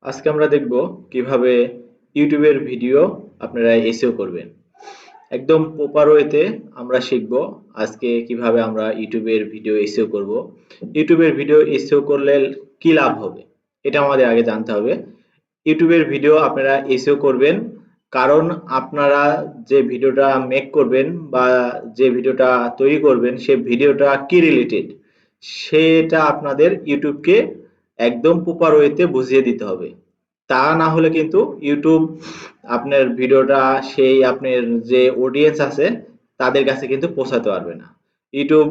আজকে আমরা দেখব কিভাবে ইউটিউবের ভিডিও আপনারা এসইও করবেন। একদম প্রপার ওয়েতে আমরা শিখব আজকে কিভাবে আমরা ইউটিউবের ভিডিও এসইও করব। ইউটিউবের ভিডিও এসইও করলে কি লাভ হবে এটা আমাদের আগে জানতে হবে। ইউটিউবের ভিডিও আপনারা এসইও করবেন কারণ আপনারা যে ভিডিওটা মেক করবেন বা যে ভিডিওটা তৈরি করবেন সেই ভিডিওটা কি রিলেটেড সেটা আপনাদের ইউটিউবকে একদম প্রপার ওয়েতে বুঝিয়ে দিতে হবে। তা না হলে কিন্তু ইউটিউব আপনার ভিডিওটা সেই আপনার যে অডিয়েন্স আছে তাদের কাছে কিন্তু পৌঁছাতে পারবে না। ইউটিউব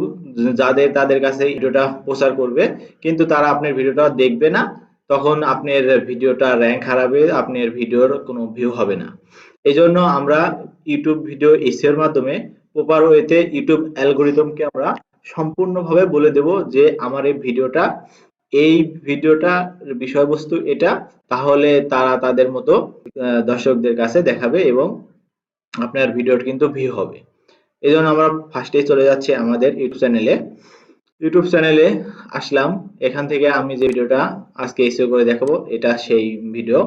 তাদের কাছে ভিডিওটা প্রচার করবে কিন্তু তারা আপনার ভিডিওটা দেখবে না, তখন আপনার ভিডিওটা র্যাঙ্ক হারাবে, আপনার ভিডিওর কোনো ভিউ হবে না। এই জন্য আমরা ইউটিউব ভিডিও এসইওর মাধ্যমে প্রপার ওয়েতে ইউটিউব অ্যালগোরিদমকে আমরা সম্পূর্ণভাবে বলে দেব যে আমার এই ভিডিওটা বিষয়বস্তু এটা, তাহলে তারা তাদের মতো দর্শকদের কাছে দেখাবে এবং আপনার ভিডিওটা কিন্তু ভিউ হবে। এই জন্য আমরা ফার্স্টেই চলে যাচ্ছি আমাদের ইউটিউব চ্যানেলে আসলাম। এখান থেকে আমি যে ভিডিওটা আজকে এসইও করে দেখাবো এটা সেই ভিডিও।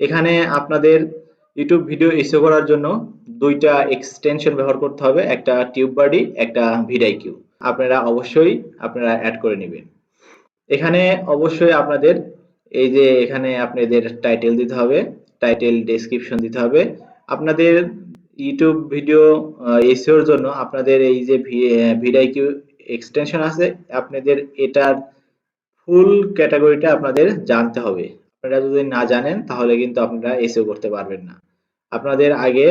এখানে আপনাদের ইউটিউব ভিডিও এসইও করার জন্য দুইটা এক্সটেনশন ব্যবহার করতে হবে, একটা টিউব বডি, একটা ভিডিআইকিউ। আপনারা অ্যাড করে নেবেন। এখানে অবশ্যই আপনাদের এই যে এখানে আপনাদের টাইটেল দিতে হবে, টাইটেল ডেসক্রিপশন দিতে হবে। আপনাদের ইউটিউব ভিডিও এসইওর জন্য আপনাদের এই যে ভিডিআইকিউ এক্সটেনশন আছে, আপনাদের এটার ফুল ক্যাটাগরিটা আপনাদের জানতে হবে। আপনারা যদি না জানেন তাহলে কিন্তু আপনারা এসইও করতে পারবেন না। আপনাদের আগে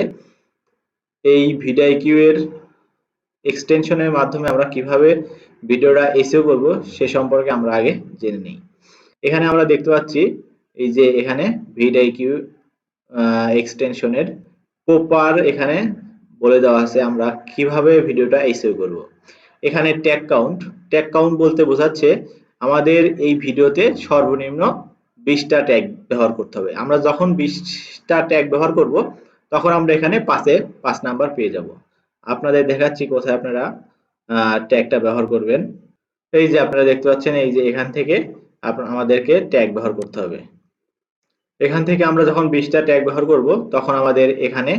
এই ভিডিআইকিউ এর এক্সটেনশনের মাধ্যমে আমরা কিভাবে ভিডিওটা এসইও করব সে সম্পর্কে আমরা আগে জেনে নিই। এখানে আমরা দেখতে পাচ্ছি এই যে এখানে ভিডিআইকিউ এক্সটেনশনের প্রপার এখানে বলে দেওয়া আছে আমরা কিভাবে ভিডিওটা এসইও করব। এখানে ট্যাগ কাউন্ট বলতে বোঝাচ্ছে আমাদের এই ভিডিওতে সর্বনিম্ন 20টা ট্যাগ ব্যবহার করতে হবে। আমরা যখন 20টা ট্যাগ ব্যবহার করব তখন আমরা এখানে 5 নাম্বার পেয়ে যাব। আপনাদের দেখাচ্ছি কোথায় আপনারা ট্যাগটা ব্যবহার করবেন। এই যে আপনারা দেখতে পাচ্ছেন এই যে এখান থেকে আমাদেরকে ট্যাগ ব্যবহার করতে হবে। এখান থেকে আমরা যখন 20টা ট্যাগ ব্যবহার করব তখন আমাদের এখানে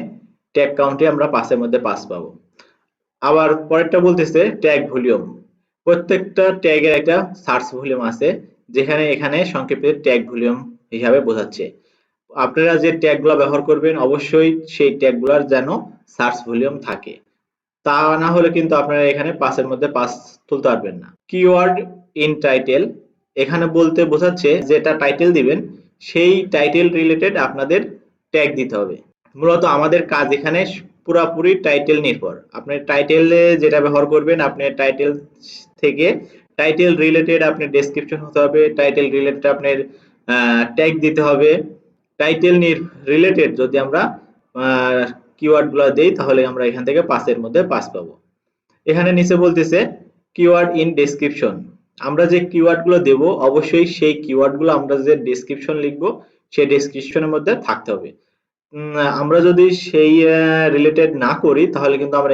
ট্যাগ কাউন্টে আমরা 5-এর মধ্যে 5 পাবো। আবার পরেরটা বলতেছে ট্যাগ ভলিউম। প্রত্যেকটা ট্যাগের একটা সার্চ ভলিউম আছে, যেখানে এখানে সংক্ষেপে ট্যাগ ভলিউম হিসাবে বোঝাচ্ছে। আপনারা যে ট্যাগগুলো ব্যবহার করবেন অবশ্যই সেই ট্যাগগুলোর যেন সার্চ ভলিউম থাকে, তা না হলে কিন্তু আপনারা এখানে 5-এর মধ্যে 5 তুলতে পারবেন না। কিওয়ার্ড ইন টাইটেল এখানে বলতে বোঝাচ্ছে যেটা টাইটেল দিবেন সেই টাইটেল রিলেটেড আপনাদের ট্যাগ দিতে হবে। মূলত আমাদের কাজ এখানে পুরাপুরি টাইটেল নির্ভর। আপনি টাইটেলে যেটা ব্যবহার করবেন, আপনি টাইটেল থেকে টাইটেল রিলেটেড আপনার ডেসক্রিপশন হতে হবে, টাইটেল রিলেটেড আপনার ট্যাগ দিতে হবে। টাইটেল রিলেটেড যদি আমরা কিওয়ার্ডগুলো দেই তাহলে আমরা এখান থেকে 5-এর মধ্যে 5 পাবো। এখানে নিচে বলতেছে কিওয়ার্ড ইন ডেসক্রিপশন। আমরা যে কিওয়ার্ডগুলো দেব অবশ্যই সেই কিওয়ার্ডগুলো আমরা যে ডেসক্রিপশন লিখব সেই ডেসক্রিপশনের মধ্যে থাকতে হবে। আমরা যদি সেই রিলেটেড না করি তাহলে কিন্তু আমরা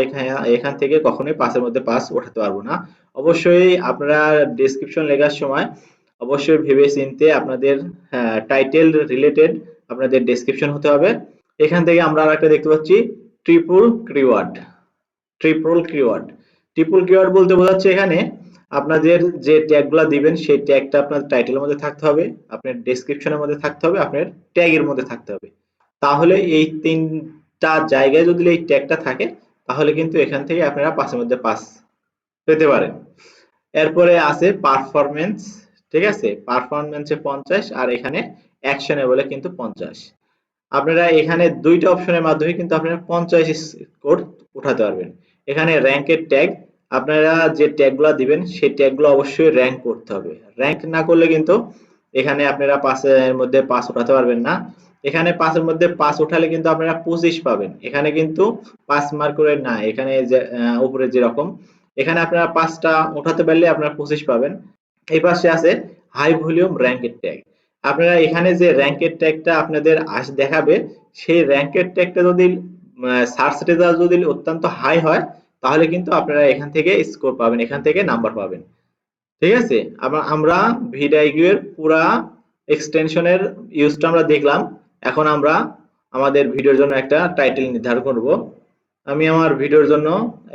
এখান থেকে কখনোই 5-এর মধ্যে 5 ওঠাতে পারবো না। অবশ্যই আপনারা ডেসক্রিপশন লেখার সময় অবশ্যই ভেবে চিন্তে আপনাদের টাইটেল রিলেটেড আপনাদের ডেসক্রিপশন হতে হবে। এখান থেকে আমরা আরেকটা দেখতে পাচ্ছি ট্রিপল কিওয়ার্ড। ট্রিপল কিওয়ার্ড বলতে বোঝাচ্ছে এখানে আপনাদের যে ট্যাগগুলো দিবেন সেই ট্যাগটা আপনার টাইটেলের মধ্যে থাকতে হবে, আপনার ডেসক্রিপশনের মধ্যে থাকতে হবে, আপনার ট্যাগের মধ্যে থাকতে হবে। তাহলে এই 3টা জায়গায় যদি এই ট্যাগটা থাকে তাহলে কিন্তু এখান থেকে আপনারা 5-এর মধ্যে 5 পেতে পারেন। এরপরে আছে পারফরম্যান্স, ঠিক আছে? পারফরম্যান্সে 50 আর এখানে অ্যাকশনেবলে কিন্তু 50। আপনারা এখানে দুইটা অপশনের মাধ্যমে কিন্তু আপনারা 50 স্কোর উঠাতে পারবেন। এখানে র‍্যাঙ্কের ট্যাগ, আপনারা যে ট্যাগগুলো দিবেন সেই ট্যাগগুলো অবশ্যই র‍্যাঙ্ক করতে হবে। র‍্যাঙ্ক না করলে কিন্তু এখানে আপনারা 5-এর মধ্যে 5 উঠাতে পারবেন না। এখানে 5-এর মধ্যে 5 উঠালে কিন্তু আপনারা 25 পাবেন। এখানে কিন্তু 5 মার্ক করে না, এখানে যে উপরে যেরকম এখানে আপনারা 5টা উঠাতে পারলে আপনারা 25 পাবেন। এই পাশে আছে হাই ভলিউম র‍্যাঙ্কের ট্যাগ। আপনারা এখানে যে র‍্যাঙ্কের ট্যাগটা আপনাদের দেখাবে সেই র‍্যাঙ্কের ট্যাগটা যদি সার্চ রেজাল্ট যদি অত্যন্ত হাই হয় তাহলে কিন্তু আপনারা এখান থেকে স্কোর পাবেন, এখান থেকে নাম্বার পাবেন। ঠিক আছে? আমরা ভিডিআইকিউ এর পুরা এক্সটেনশনের ইউজটা আমরা দেখলাম। এখন আমরা আমাদের ভিডিওর জন্য একটা টাইটেল নির্ধারণ করব। আমি আমার ভিডিওর জন্য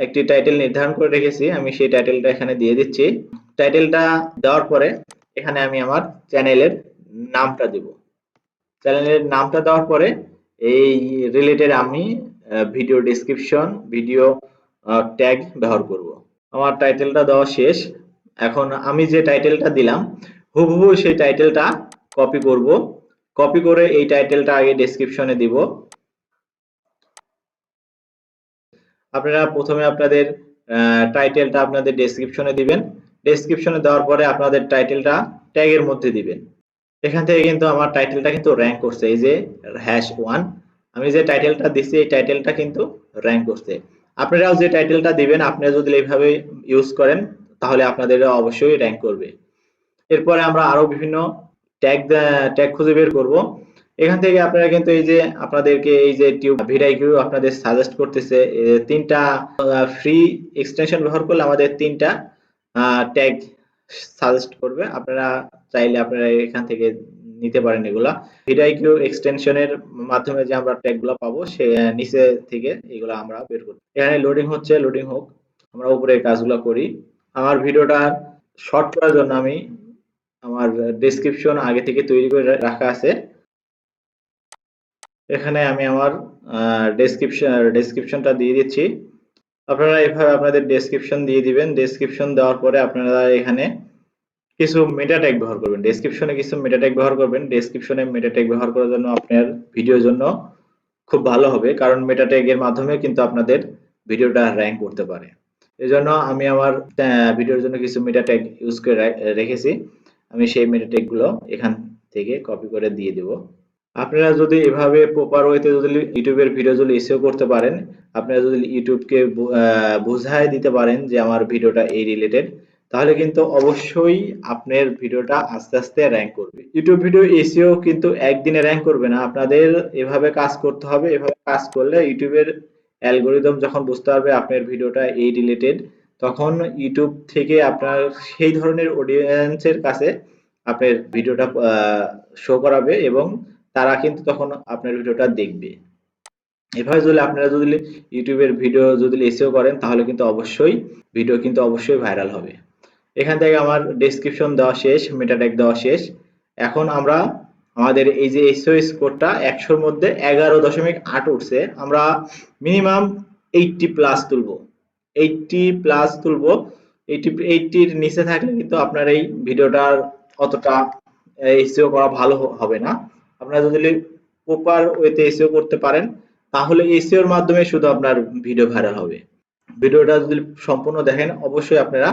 একটি টাইটেল নির্ধারণ করে রেখেছি, আমি সেই টাইটেলটা এখানে দিয়ে দিচ্ছি। টাইটেলটা দেওয়ার পরে এখানে আমি আমার চ্যানেলের নামটা দেব। চ্যানেলের নামটা দেওয়ার পরে এই রিলেটেড আমি ভিডিও ডেসক্রিপশন, ভিডিও ট্যাগ ব্যবহার করব। আমার টাইটেলটা দেওয়া শেষ। এখন আমি যে টাইটেলটা দিলাম হুবহু সেই টাইটেলটা কপি করব। কপি করে এই টাইটেলটা আগে ডেসক্রিপশনে দিব। আপনারা প্রথমে আপনাদের টাইটেলটা আপনাদের ডেসক্রিপশনে দিবেন। ডেসক্রিপশনে দেওয়ার পরে আপনাদের টাইটেলটা ট্যাগের মধ্যে দিবেন। এখান থেকে কিন্তু আমার টাইটেলটা কিন্তু র্যাঙ্ক করছে, এই যে #1 আমি যে টাইটেলটা দিচ্ছি এই টাইটেলটা কিন্তু র্যাঙ্ক করছে। আপনারাও যে টাইটেলটা দিবেন আপনারা যদি এইভাবে ইউজ করেন তাহলে আপনাদের অবশ্যই র্যাঙ্ক করবে। এরপরে আমরা আরো বিভিন্ন ট্যাগ খুঁজে বের করব। এখান থেকে আপনারা কিন্তু এই যে আপনাদেরকে এই যে টিউব ভিডিও আপনাদের সাজেস্ট করতেছে তিনটা ফ্রি এক্সটেনশন ব্যবহার করলে আমাদের তিনটা ট্যাগ সাজেস্ট করবে। আপনারা চাইলে আপনারা এখান থেকে নিতে পারেন এগুলা। ভিডিও এক্সটেনশনের মাধ্যমে যে আমরা ট্যাগগুলো পাবো সে নিচে থেকে এগুলো আমরা বের করব। এখানে লোডিং হচ্ছে, লোডিং হোক, আমরা উপরে কাজগুলো করি। আমার ভিডিওটা শর্ট করার জন্য আমি আমার ডেসক্রিপশন আগে থেকে তৈরি করে রাখা আছে। এখানে আমি আমার ডেসক্রিপশনটা দিয়ে দিচ্ছি। আপনারা এভাবে আপনাদের ডেসক্রিপশন দিয়ে দিবেন। ডেসক্রিপশন দেওয়ার পরে আপনারা এখানে কিছু মেটা ট্যাগ ব্যবহার করবেন। ডেসক্রিপশনে কিছু মেটা ট্যাগ ব্যবহার করবেন। ডেসক্রিপশনে মেটা ট্যাগ ব্যবহার করার জন্য আপনার ভিডিওর জন্য খুব ভালো হবে, কারণ মেটা ট্যাগ এর মাধ্যমে কিন্তু আপনাদের ভিডিওটা র‍্যাঙ্ক করতে পারে। এজন্য আমি আমার ভিডিওর জন্য কিছু মেটা ট্যাগ ইউজ করে রেখেছি। আমি সেই মেটা ট্যাগ গুলো এখান থেকে কপি করে দিয়ে দেব। আপনারা যদি এভাবে প্রপার ওয়েতে যদি ইউটিউবের ভিডিও যদি এসইও করতে পারেন, আপনারা যদি ইউটিউবকে বোঝায় দিতে পারেন যে আমার ভিডিওটা এই রিলেটেড, তাহলে কিন্তু অবশ্যই আপনার ভিডিওটা আস্তে আস্তে র‍্যাঙ্ক করবে। ইউটিউব ভিডিও এসইও কিন্তু একদিনে র‍্যাঙ্ক করবে না, আপনাদের এভাবে কাজ করতে হবে। এভাবে কাজ করলে ইউটিউবের অ্যালগরিদম যখন বুঝতে পারবে আপনার ভিডিওটা এই রিলেটেড, তখন ইউটিউব থেকে আপনার সেই ধরনের অডিয়েন্সের কাছে আপনার ভিডিওটা শো করাবে এবং তারা কিন্তু তখন আপনার ভিডিওটা দেখবে। এভাবে যদি আপনারা যদি ইউটিউবের ভিডিও যদি এসইও করেন তাহলে কিন্তু অবশ্যই ভিডিও কিন্তু অবশ্যই ভাইরাল হবে। এখান থেকে আমার ডেসক্রিপশন দেওয়া শেষ, মেটা ট্যাগ দেওয়া শেষ। এখন আমরা আমাদের এই যে এসইও স্কোরটা 100 এর মধ্যে 11.8 উঠছে, আমরা মিনিমাম 80 প্লাস তুলবো। 80 প্লাস তুলবো। 80 এর নিচে থাকলে কিন্তু আপনার এই ভিডিওটার অতটা এসইও করা ভালো হবে না। আপনারা যদি প্রপার ওয়েতে এসইও করতে পারেন তাহলে এসইও এর মাধ্যমে শুধু আপনার ভিডিও ভাইরাল হবে। ভিডিওটা যদি সম্পূর্ণ দেখেন অবশ্যই আপনারা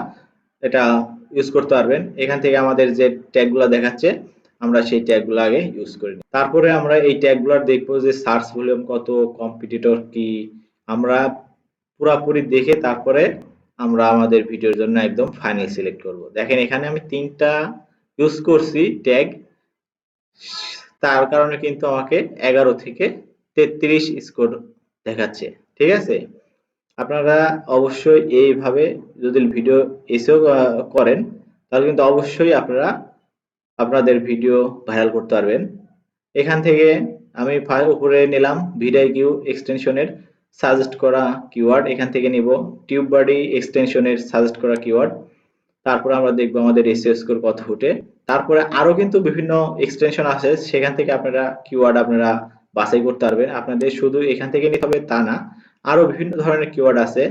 এটা ইউজ করতে পারবেন। এখান থেকে আমাদের যে ট্যাগগুলো দেখাচ্ছে আমরা সেই ট্যাগগুলো আগে ইউজ করে নিই। তারপরে আমরা এই ট্যাগগুলো দেখবো যে সার্চ ভলিউম কত, কম্পিটিটর কি, আমরা পুরাপুরি দেখে তারপরে আমরা আমাদের ভিডিওর জন্য একদম ফাইনাল সিলেক্ট করব। দেখেন এখানে আমি তিনটা ইউজ করছি ট্যাগ, তার কারণে কিন্তু আমাকে 11 থেকে 33 স্কোর দেখাচ্ছে। ঠিক আছে, আপনারা অবশ্যই এইভাবে যদি ভিডিও এসেও করেন তাহলে কিন্তু অবশ্যই আপনারা আপনাদের ভিডিও ভাইরাল করতে পারবেন। এখান থেকে আমি উপরে নিলাম ভিডিও এক্সটেনশনের সাজেস্ট করা কিওয়ার্ড, এখান থেকে নিব টিউব বডি এক্সটেনশনের সাজেস্ট করা কিওয়ার্ড। তারপরে আমরা দেখবো আমাদের এসইও স্কোর কত ফুটে। তারপরে আরো কিন্তু বিভিন্ন এক্সটেনশন আছে, সেখান থেকে আপনারা কিওয়ার্ড আপনারা বাছাই করতে পারবেন। আপনাদের শুধু এখান থেকে নিতে হবে তা না, আরো বিভিন্ন ধরনের কিওয়ার্ড আছে।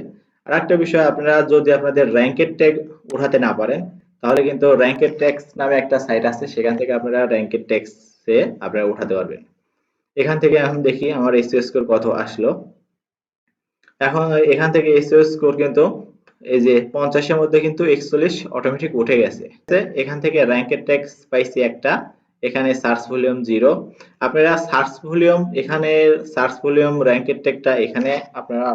আর একটা বিষয়, আপনারা যদি আপনাদের র্যাঙ্কের ট্যাগ উঠাতে না পারেন তাহলে কিন্তু র্যাঙ্কের ট্যাগস নামে একটা সাইট আছে, সেখান থেকে আপনারা র্যাঙ্কের ট্যাগসে আপনারা উঠাতে পারবেন। এখান থেকে এখন দেখি আমার এসইও স্কোর কত আসলো। এখন এখান থেকে এসইও স্কোর কিন্তু এই যে 50 এর মধ্যে কিন্তু 41 অটোমেটিক উঠে গেছে। এখান থেকে র্যাঙ্কের ট্যাগস পাইছি একটা, এখানে সার্চ ভলিউম 0। আপনারা সার্চ ভলিউম, এখানে সার্চ ভলিউম র্যাঙ্কের ট্যাগটা এখানে আপনারা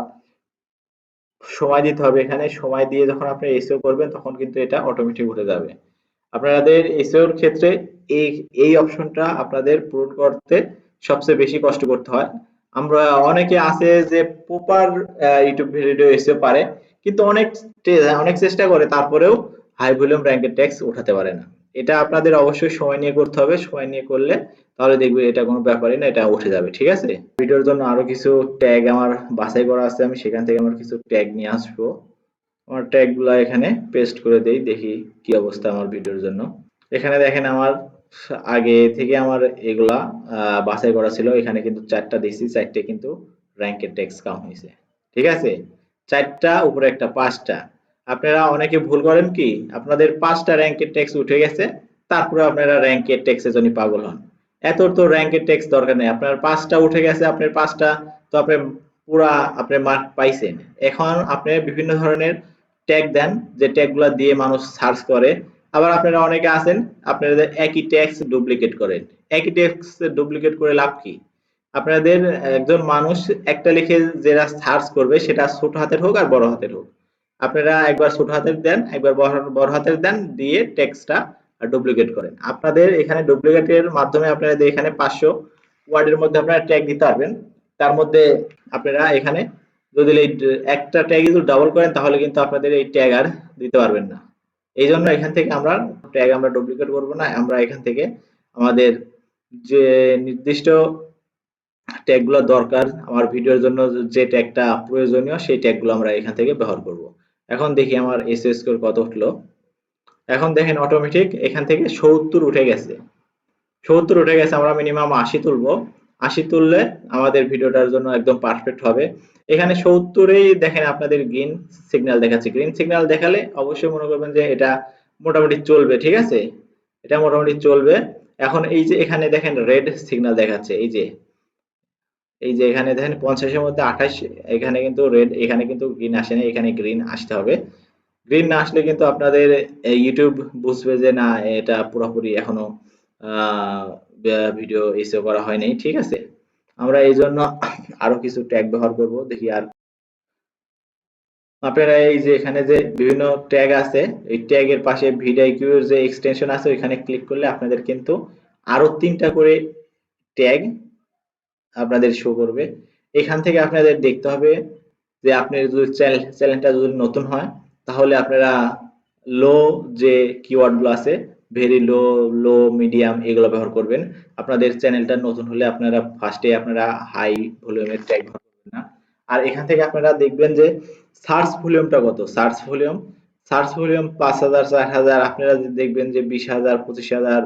সময় দিতে হবে। এখানে সময় দিয়ে যখন আপনি এসইও করবেন তখন কিন্তু এটা অটোমেটিক উঠে যাবে। আপনাদের এসইও এর ক্ষেত্রে এই এই অপশনটা আপনাদের পূরণ করতে সবচেয়ে বেশি কষ্ট করতে হয়। আমরা অনেকে আছে যে প্রপার ইউটিউব ভিডিও এসইও পারে কিন্তু অনেক চেষ্টা করে তারপরেও হাই ভলিউম র্যাঙ্কের ট্যাগস উঠাতে পারে না। এটা আপনাদের অবশ্যই সময় নিয়ে করতে হবে, সময় নিয়ে করলে তাহলে দেখবে এটা কোনো ব্যাপারই না, এটা উঠে যাবে। ঠিক আছে? ভিডিওর জন্য আরো কিছু ট্যাগ আমার বাছাই করা আছে, আমি সেখান থেকে আমার কিছু ট্যাগ নিয়ে আসবো। আমার ট্যাগ গুলা এখানে পেস্ট করে দেই, দেখি কি অবস্থা আমার ভিডিওর জন্য। এখানে দেখেন আমার আগে থেকে আমার এগুলা বাছাই করা ছিল, এখানে কিন্তু 4টা দিছি, 4টে কিন্তু র‍্যাঙ্কের ট্যাক্স কাউন্ট হয়েছে। ঠিক আছে? 4টা উপরে একটা 5টা। আপনারা অনেকে ভুল করেন কি, আপনাদের 5টা র‍্যাঙ্কের ট্যাক্স উঠে গেছে, তারপরে আপনারা র‍্যাঙ্কের ট্যাক্সের জন্য পাগল হন। এত তো র‍্যাঙ্কের ট্যাক্স দরকার নেই, আপনার 5টা উঠে গেছে, আপনার 5টা তো আপনি পুরা আপনি মার্ক পাইছেন। এখন আপনি বিভিন্ন ধরনের ট্যাগ দেন, যে ট্যাগগুলা দিয়ে মানুষ সার্চ করে। আবার আপনারা অনেকে আছেন, আপনাদের একই ট্যাক্স ডুপ্লিকেট করেন। একই ট্যাক্স ডুপ্লিকেট করে লাভ কি? আপনাদের একজন মানুষ একটা লিখে যেটা সার্চ করবে সেটা ছোট হাতের হোক আর বড় হাতের হোক, আপনারা একবার ছোট হাতের দেন, একবার বড় হাতের দেন, দিয়ে টেক্সটটা ডুপ্লিকেট করেন। আপনাদের এখানে ডুপ্লিকেটের মাধ্যমে আপনারা এখানে 500 ওয়ার্ডের মধ্যে আপনারা ট্যাগ দিতে পারবেন। তার মধ্যে আপনারা এখানে যদি এই একটা ট্যাগ যদি ডাবল করেন তাহলে কিন্তু আপনাদের এই ট্যাগ আর দিতে পারবেন না। এই জন্য এখান থেকে আমরা ট্যাগ আমরা ডুপ্লিকেট করব না, আমরা এখান থেকে আমাদের যে নির্দিষ্ট ট্যাগগুলো দরকার আমার ভিডিওর জন্য, যে ট্যাগটা প্রয়োজনীয় সেই ট্যাগগুলো আমরা এখান থেকে ব্যবহার করব। এখন দেখি আমার এসইও স্কোর কত উঠলো। এখন দেখেন অটোমেটিক এখান থেকে 70 উঠে গেছে। 70 উঠে গেছে, আমরা মিনিমাম 80 তুলবো। 80 তুললে আমাদের ভিডিওটার জন্য একদম পারফেক্ট হবে। এখানে 70-এই দেখেন আপনাদের গ্রিন সিগন্যাল দেখাচ্ছে। গ্রিন সিগন্যাল দেখালে অবশ্যই মনে করবেন যে এটা মোটামুটি চলবে। ঠিক আছে? এটা মোটামুটি চলবে। এখন এই যে এখানে দেখেন রেড সিগন্যাল দেখাচ্ছে, এই যে এখানে দেখেন 50 এর মধ্যে 28, এখানে কিন্তু রেড, এখানে কিন্তু গ্রিন আসে না, এখানে গ্রিন আসতে হবে। গ্রিন না আসলে কিন্তু আপনাদের ইউটিউব বুঝবে যে না, এটা পুরোপুরি এখনো ভিডিও এসইও করা হয়নি। ঠিক আছে? আমরা এই জন্য আরো কিছু ট্যাগ ব্যবহার করব, দেখি আর আপনারা এই যে এখানে যে বিভিন্ন ট্যাগ আছে, এই ট্যাগের পাশে ভিডিআইকিউ এর যে এক্সটেনশন আছে ওইখানে ক্লিক করলে আপনাদের কিন্তু আরো 3টা করে ট্যাগ আপনাদের শো করবে। এখান থেকে আপনাদের দেখতে হবে যে আপনার যদি চ্যানেলটা যদি নতুন হয় তাহলে আপনারা লো যে কিওয়ার্ড গুলো আছে, ভেরি লো, লো, মিডিয়াম এগুলো ব্যবহার করবেন। আপনাদের চ্যানেলটা নতুন হলে আপনারা ফার্স্টে আপনারা হাই ভলিউমের ট্যাগ ব্যবহার করবেন না। আর এখান থেকে আপনারা দেখবেন যে সার্চ ভলিউমটা কত। সার্চ ভলিউম 5,000, 4,000, আপনারা দেখবেন যে 20,000, 25,000,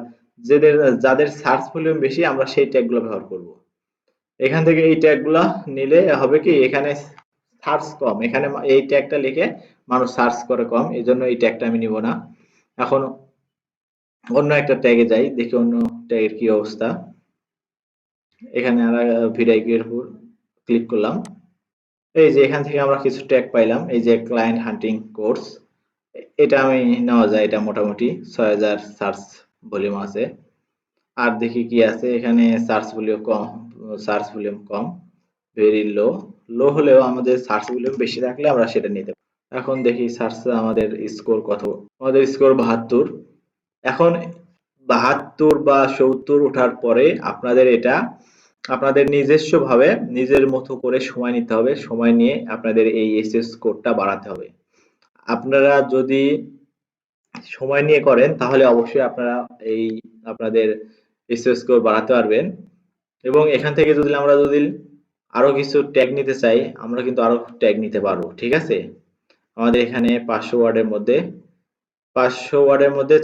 যাদের সার্চ ভলিউম বেশি আমরা সেই ট্যাগগুলো ব্যবহার করব। এখান থেকে এই ট্যাগগুলা নিলে হবে কি, এখানে সার্চ কম, এখানে এই ট্যাগটা লিখে মানুষ সার্চ করে কম, এই জন্য এই ট্যাগটা আমি নিব না। এখন অন্য একটা ট্যাগে যাই, দেখি অন্য ট্যাগের কি অবস্থা। এখানে আমরা ভিডিওর উপর ক্লিক করলাম। এই যে এখান থেকে আমরা কিছু ট্যাগ পাইলাম, এই যে ক্লায়েন্ট হান্টিং কোর্স, এটা আমি নেওয়া যায়, এটা মোটামুটি 6,000 সার্চ ভলিউম আছে। আর দেখি কি আছে এখানে, সার্চ ভলিউম কম, ভেরি লো। লো হলেও আমাদের সার্চ ভলিউম বেশি থাকলে আমরা সেটা নিতে পারি। এখন দেখি সার্চে আমাদের স্কোর কত। আমাদের স্কোর 72। এখন 72 বা 70 ওঠার পরে আপনাদের এটা আপনাদের নিজস্ব ভাবে নিজের মতো করে সময় নিতে হবে, সময় নিয়ে আপনাদের এই এসএস স্কোরটা বাড়াতে হবে। আপনারা যদি সময় নিয়ে করেন তাহলে অবশ্যই আপনারা এই আপনাদের এসএস স্কোর বাড়াতে পারবেন। এবং এখান থেকে আমরা যদি আরো কিছু ট্যাগ নিতে চাই, আমরা কিন্তু আরো ট্যাগ নিতে পারবো। ঠিক আছে? আমাদের এখানে 500 ওয়ার্ডের মধ্যে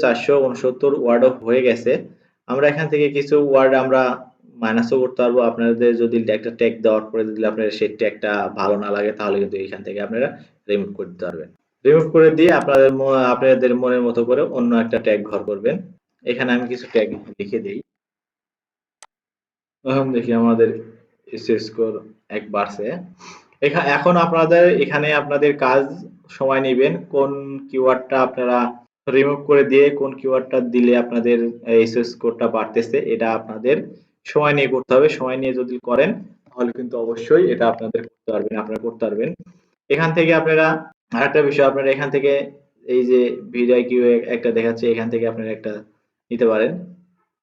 469 ওয়ার্ড হয়ে গেছে। আমরা এখান থেকে কিছু ওয়ার্ড আমরা মাইনাসও করতে পারবো। আপনাদের যদি একটা ট্যাগ দেওয়ার পরে যদি আপনার সেই ট্যাগটা ভালো না লাগে তাহলে কিন্তু এখান থেকে আপনারা রিমুভ করে দিতে পারবেন। রিমুভ করে দিয়ে আপনাদের মনের মতো করে অন্য একটা ট্যাগ ব্যবহার করবেন। এখানে আমি কিছু ট্যাগ লিখে দিই। এখন দেখি আমাদের এসএস স্কোর 1 বাড়ছে। এখন আপনাদের এখানে আপনাদের কাজ, সময় নেবেন কোন কিওয়ার্ডটা আপনারা রিমুভ করে দিয়ে কোন কিওয়ার্ডটা দিলে আপনাদের এসএস স্কোরটা বাড়তেছে, এটা আপনাদের সময় নিয়ে করতে হবে। সময় নিয়ে যদি করেন তাহলে কিন্তু অবশ্যই এটা আপনারা করতে পারবেন। এখান থেকে আপনারা আরেকটা বিষয়, আপনারা এখান থেকে এই যে ভিডিআইকিউ একটা দেখাচ্ছে, এখান থেকে আপনারা একটা নিতে পারেন।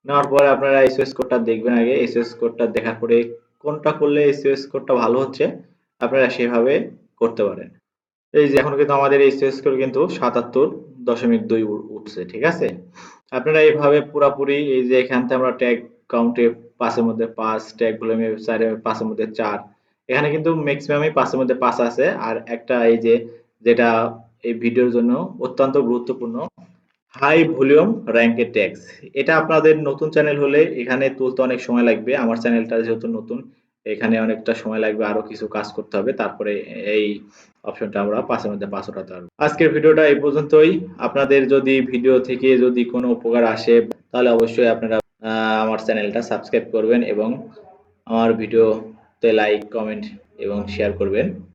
নেওয়ার পরে আপনারা এসএস কোডটা দেখবেন, আগে এসএস কোডটা দেখার পরে কোনটা করলে এসএস কোডটা ভালো হচ্ছে আপনারা সেভাবে করতে পারেন। এই যে এখন কিন্তু আমাদের এসএস কোড কিন্তু 77.2 উঠছে। ঠিক আছে? আপনারা এইভাবে পুরাপুরি এই যে এখান থেকে আমরা ট্যাগ কাউন্টে 5 এর মধ্যে 5, ট্যাগ ভলিউমে 4 এ 5 এর মধ্যে 4, এখানে কিন্তু ম্যাক্সিমামই 5 এর মধ্যে 5 আছে। আর একটা এই যে যেটা এই ভিডিওর জন্য অত্যন্ত গুরুত্বপূর্ণ, হাই ভলিউম র‍্যাঙ্কের ট্যাগস। এটা আপনাদের নতুন চ্যানেল হলে এখানে তুলতে অনেক সময় লাগবে। আমার চ্যানেলটা যেহেতু নতুন, এখানে অনেকটা সময় লাগবে, আরো কিছু কাজ করতে হবে, তারপরে এই অপশনটা আমরা 5 এর মধ্যে 5 ওঠাতে পারবো। আজকের ভিডিওটা এই পর্যন্তই। আপনাদের যদি ভিডিও থেকে যদি কোনো উপকার আসে তাহলে অবশ্যই আপনারা আমার চ্যানেলটা সাবস্ক্রাইব করবেন এবং আমার ভিডিওতে লাইক, কমেন্ট এবং শেয়ার করবেন।